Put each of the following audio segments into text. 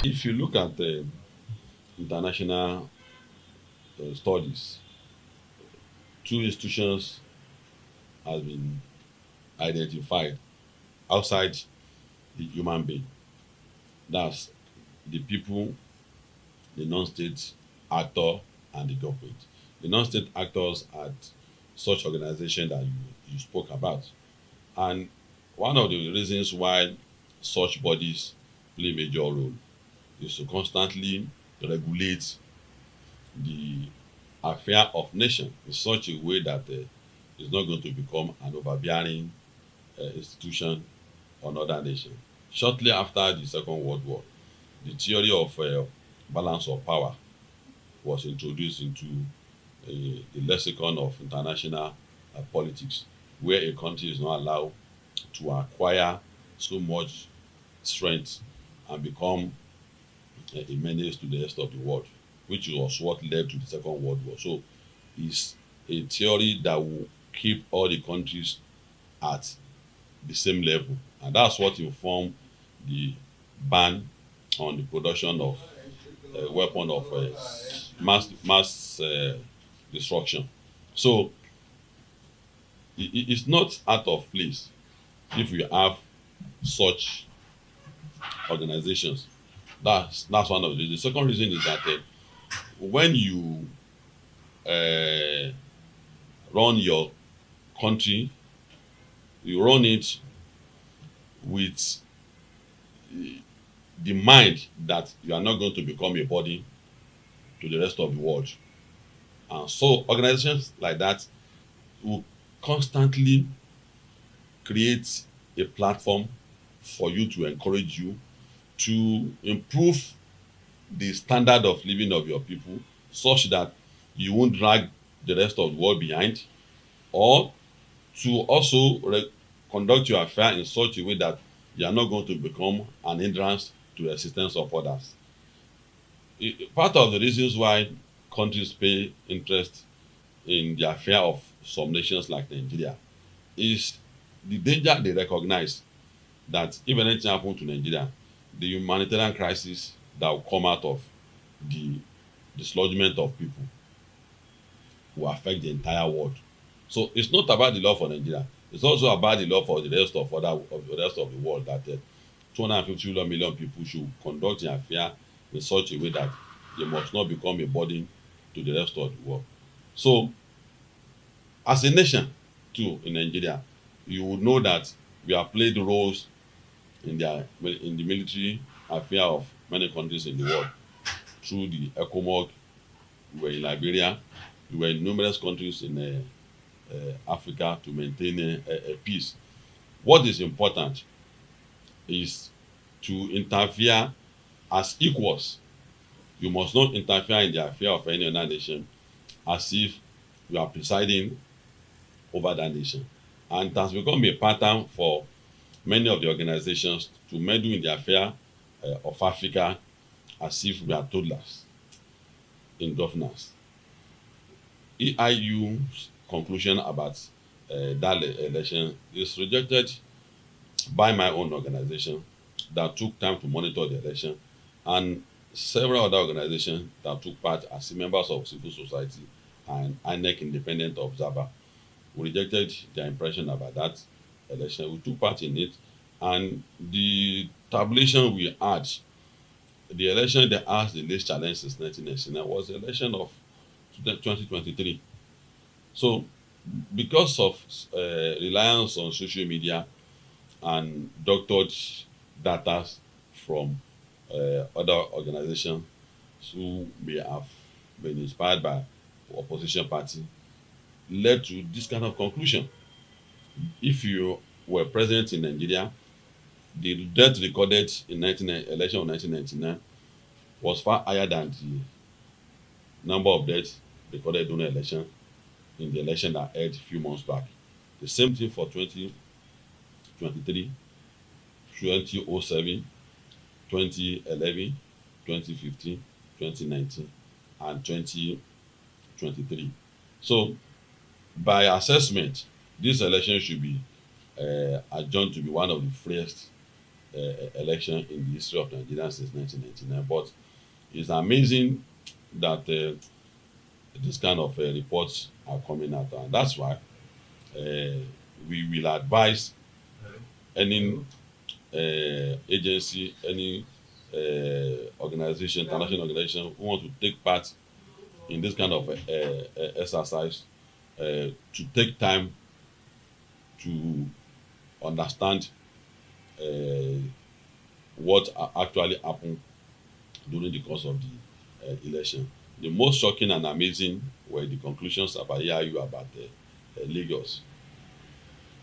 If you look at international studies, two institutions has been identified outside the human being. That's the people, the non-state actor, and the government. The non-state actors are such organization that you spoke about. And one of the reasons why such bodies play a major role is to constantly regulate the affair of nation in such a way that it's not going to become an overbearing institution on other nations. Shortly after the Second World War, the theory of balance of power was introduced into the lexicon of international politics, where a country is not allowed to acquire so much strength and become a menace to the rest of the world, which was what led to the Second World War. So it's a theory that will keep all the countries at the same level, and that's what informed the ban on the production of weapon of mass destruction. So it's not out of place if we have such organizations. That's one of the reasons. The second reason is that when you uh, run your country, you run it with the mind that you are not going to become a body to the rest of the world. And so organizations like that will constantly create a platform for you to encourage you to improve the standard of living of your people such that you won't drag the rest of the world behind, or to also conduct your affair in such a way that you are not going to become an hindrance to the existence of others. Part of the reasons why countries pay interest in the affair of some nations like Nigeria is the danger they recognize that if anything happen to Nigeria, the humanitarian crisis that will come out of the dislodgement of people will affect the entire world. So it's not about the law for Nigeria. It's also about the law for the rest of the rest of the world that 250 million people should conduct their affair in such a way that they must not become a burden to the rest of the world. So as a nation too in Nigeria, you would know that we have played roles in the military affair of many countries in the world through the ECOMOG. We were in Liberia. We were in numerous countries in Africa to maintain a peace. What is important is to interfere as equals. You must not interfere in the affair of any other nation as if you are presiding over that nation. And it has become a pattern for many of the organizations to meddle in the affair of Africa as if we are toddlers in governance. EIU's conclusion about that election is rejected by my own organization that took time to monitor the election, and several other organizations that took part as members of civil society and INEC independent observer. We rejected their impression about that election. We took part in it, and the tabulation we had, the election that asked the least challenge since 1999 was the election of 2023. So, because of reliance on social media and doctored data from other organizations who may have been inspired by opposition party, led to this kind of conclusion. If you were present in Nigeria, the death recorded in election of 1999 was far higher than the number of deaths recorded during the election in the election that held a few months back. The same thing for 2023, 2007, 2011, 2015, 2019, and 2023. So, by assessment, this election should be adjourned to be one of the freest election in the history of Nigeria since 1999. But it's amazing that this kind of reports are coming out, and that's why we will advise any agency, any organization, international organization who want to take part in this kind of exercise to take time to understand uh, what actually happened during the course of the election. The most shocking and amazing were the conclusions about AIU about Lagos.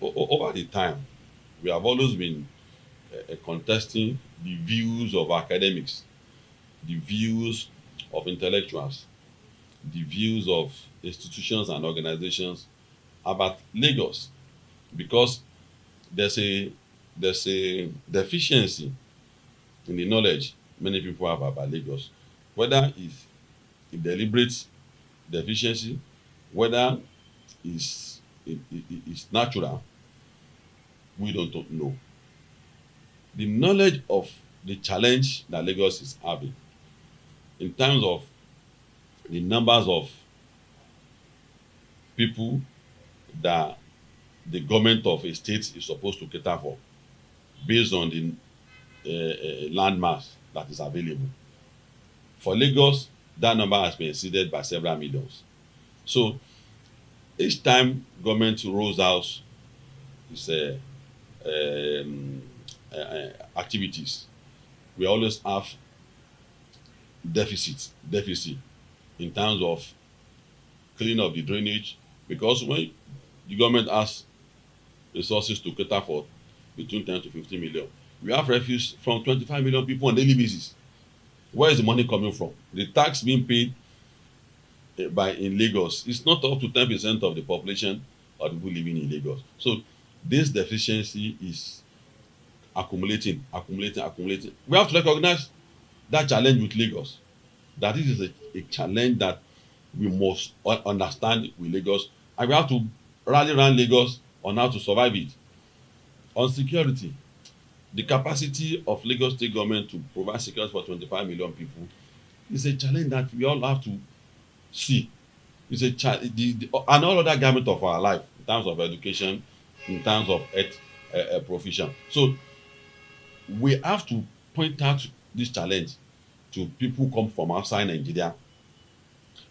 Over the time, we have always been contesting the views of academics, the views of intellectuals, the views of institutions and organizations about Lagos, because there's a there's a deficiency in the knowledge many people have about Lagos, whether it's a deliberate deficiency, whether it's natural, we don't know. The knowledge of the challenge that Lagos is having in terms of the numbers of people that the government of a state is supposed to cater for based on the land mass that is available. For Lagos, that number has been exceeded by several millions. So each time government rolls out its activities, we always have deficit in terms of cleaning up the drainage, because when the government has resources to cater for between 10 to 15 million, we have refuse from 25 million people on daily basis. Where is the money coming from? The tax being paid by in Lagos is not up to 10% of the population of the people living in Lagos. So this deficiency is accumulating. We have to recognize that challenge with Lagos, that this is a challenge that we must understand with Lagos, and we have to rally around Lagos on how to survive it. On security, the capacity of Lagos state government to provide security for 25 million people is a challenge that we all have to see. It's a and all other gamut of our life in terms of education, in terms of health provision. So we have to point out this challenge to people who come from outside Nigeria,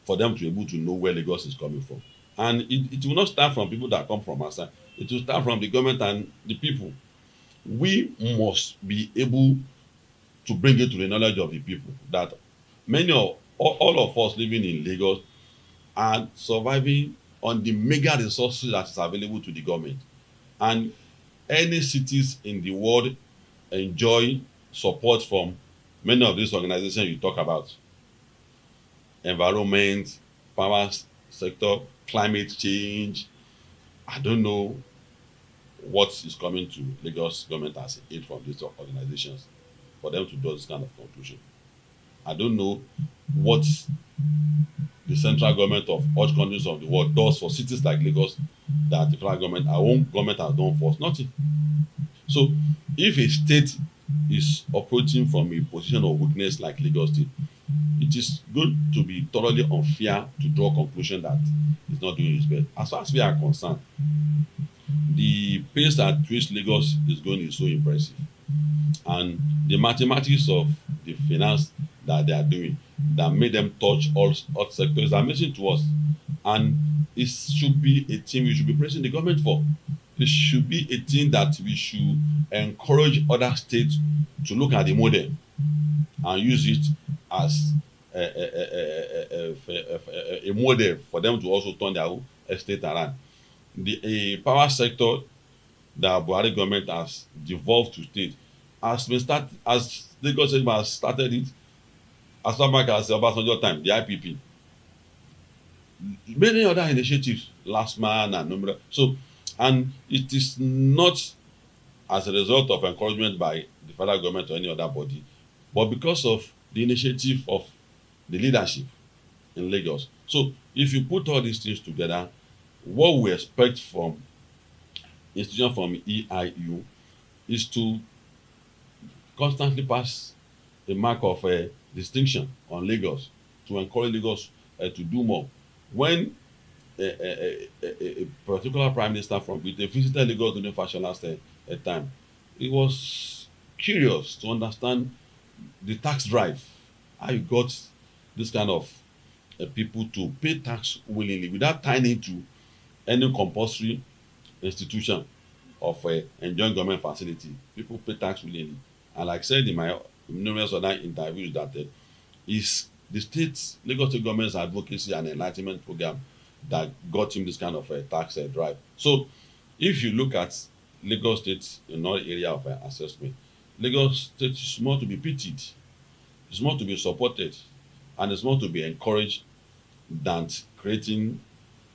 for them to be able to know where Lagos is coming from. And it will not start from people that come from outside. It will start from the government and the people. We must be able to bring it to the knowledge of the people that many of all of us living in Lagos are surviving on the mega resources that is available to the government. And any cities in the world enjoy support from many of these organizations you talk about: environment, power sector, climate change. I don't know what is coming to Lagos government as aid from these organizations for them to draw this kind of conclusion. I don't know what the central government of all countries of the world does for cities like Lagos that the federal government, our own government, has done for us. Nothing. So if a state is operating from a position of weakness like Lagos State, it is good to be thoroughly unfair to draw conclusion that it's not doing its best. As far as we are concerned, the pace at which Lagos is going is so impressive, and the mathematics of the finance that they are doing that made them touch all sectors is amazing to us, and it should be a thing we should be praising the government for. It should be a thing that we should encourage other states to look at the model and use it as a model for them to also turn their own estate around. The power sector that Buhari government has devolved to state has been start as Lagos State has started it as far back as Obasanjo time, the IPP. Many other initiatives, last man and number. So, and it is not as a result of encouragement by the federal government or any other body, but because of the initiative of the leadership in Lagos. So if you put all these things together, what we expect from institution from EIU is to constantly pass a mark of distinction on Lagos to encourage Lagos to do more. When a particular prime minister from Britain visited Lagos during fashion last time, he was curious to understand the tax drive, how you got this kind of people to pay tax willingly without tying into any compulsory institution of enjoying government facility. People pay tax willingly. And like I said in my numerous other interviews that is the state Lagos state government's advocacy and enlightenment program that got him this kind of tax drive. So if you look at Lagos state in another area of assessment, Lagos state is more to be pitied, it's more to be supported, and it's more to be encouraged than creating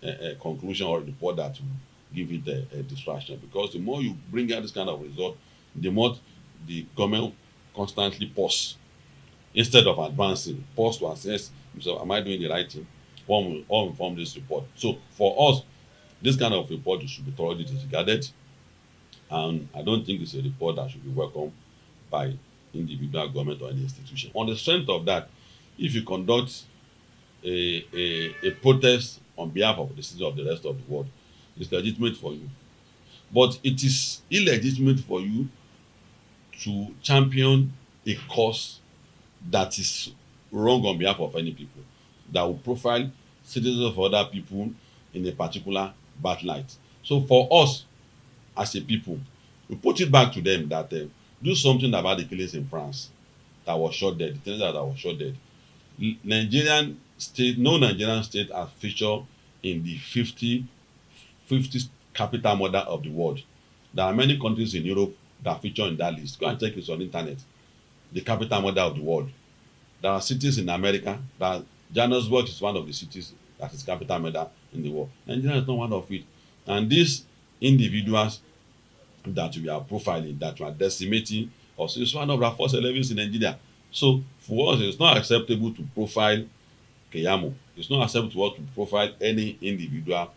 a conclusion or a report that will give it a distraction. Because the more you bring out this kind of result, the more the government constantly pause instead of advancing, pause to assess himself, am I doing the right thing? One will all inform this report. So for us, this kind of report should be thoroughly disregarded, and I don't think it's a report that should be welcomed by individual government or any institution. On the strength of that, if you conduct a protest on behalf of the citizens of the rest of the world, it's legitimate for you. But it is illegitimate for you to champion a cause that is wrong on behalf of any people, that will profile citizens of other people in a particular bad light. So for us as a people, we put it back to them that do something about the killings in France that was shot dead, the teenager that was shot dead. Nigerian state, no Nigerian state are featured in the 50 capital murder of the world. There are many countries in Europe that feature in that list. Go and check it on internet. The capital murder of the world. There are cities in America that Johannesburg is one of the cities that is capital murder in the world. Nigeria is not one of it. And these individuals that we are profiling, that we are decimating, also is one of our first celebrities in Nigeria. So for us, it's not acceptable to profile Keyamo. It's not acceptable to us to profile any individual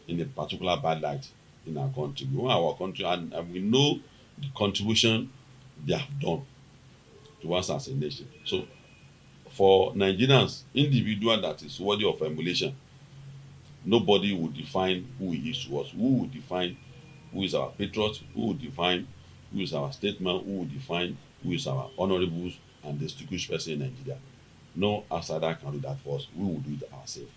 in a particular bad light in our country. We want our country, and we know the contribution they have done to us as a nation. So for Nigerians, individual that is worthy of emulation, nobody will define who he is to us. Who will define who is our patriot? Who will define who is our statesman? Who will define who is our honorables and distinguished person in Nigeria? No outsider can do that for us. We will do it ourselves.